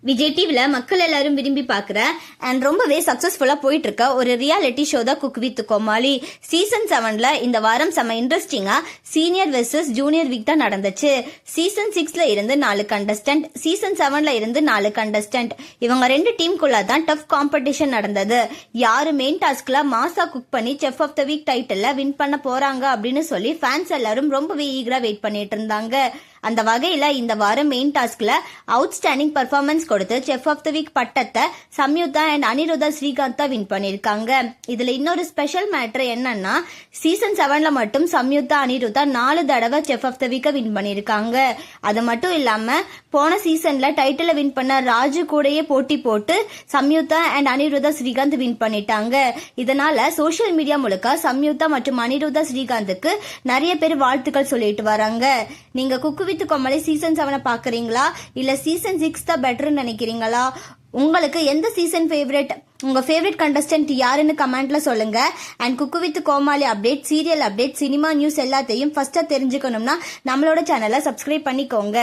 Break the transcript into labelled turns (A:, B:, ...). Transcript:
A: விஜய் டிவில மக்கள் எல்லாரும் விரும்பி பார்க்குற அண்ட் ரொம்பவே சக்சஸ்ஃபுல்லா போயிட்டு இருக்க ஒரு ரியாலிட்டி ஷோ தான் குக் வித் கோமாளி. சீசன் 7ல இந்த வாரம் செம்ம இன்ட்ரெஸ்டிங்கா சீனியர் வெர்சஸ் ஜூனியர் வீக் தான் நடந்துச்சு. சீசன் 6ல இருந்து 4 கண்டஸ்டன்ட், சீசன் 7ல இருந்து 4 கண்டஸ்டன்ட், இவங்க 2 டீமுக்குள்ள தான் டஃப் காம்படிஷன் நடந்தது. யாரு மெயின் டாஸ்க்ல மாசா குக் பண்ணி chef of the week title win பண்ண போறாங்க அப்படின்னு சொல்லி ஃபேன்ஸ் எல்லாரும் ரொம்பவே ஈகரா வெயிட் பண்ணிட்டு இருந்தாங்க. அந்த வகையில இந்த வாரம் மெயின் டாஸ்க்ல அவுட்ஸ்டாண்டிங் பர்ஃபார்மன்ஸ் கொடுத்து செஃப் ஆஃப் த வீக் பட்டத்தை சம்யுக்தா அண்ட் அனிருதா ஸ்ரீகாந்த் தான் வின் பண்ணிருக்காங்க. இதுல இன்னொரு ஸ்பெஷல் மேட்டர் என்னன்னா, சீசன் 7ல மட்டும் சம்யுக்தா அனிருதா 4 தடவை செஃப் ஆஃப் த வீக்க வின் பண்ணிருக்காங்க. அது மட்டும் இல்லாம போன சீசன்ல டைட்டில் வின் பண்ண ராஜு கூடயே போட்டி போட்டு சம்யுக்தா அண்ட் அனிருதா ஸ்ரீகாந்த் வின் பண்ணிட்டாங்க. இதனால சோசியல் மீடியா முழுக்க சம்யுக்தா மற்றும் அனிருதா ஸ்ரீகாந்துக்கு நிறைய பேர் வாழ்த்துக்கள் சொல்லிட்டு வராங்க. நீங்க குக்கு வித் கோமாளி சீசன் 7 பாக்குறீங்களா இல்ல சீசன் 6 தான் பெட்டர்னு நினைக்கிறீங்களா? உங்களுக்கு எந்த சீசன் ஃபேவரட், உங்க ஃபேவரட் கண்டஸ்டன்ட் யாருன்னு கமெண்ட்ல சொல்லுங்க. And Cooku with Comali update, serial update, cinema news எல்லாத்தையும் ஃபர்ஸ்டா தெரிஞ்சுக்கணும்னா நம்மளோட சேனலை சப்ஸ்கிரைப் பண்ணிக்கோங்க.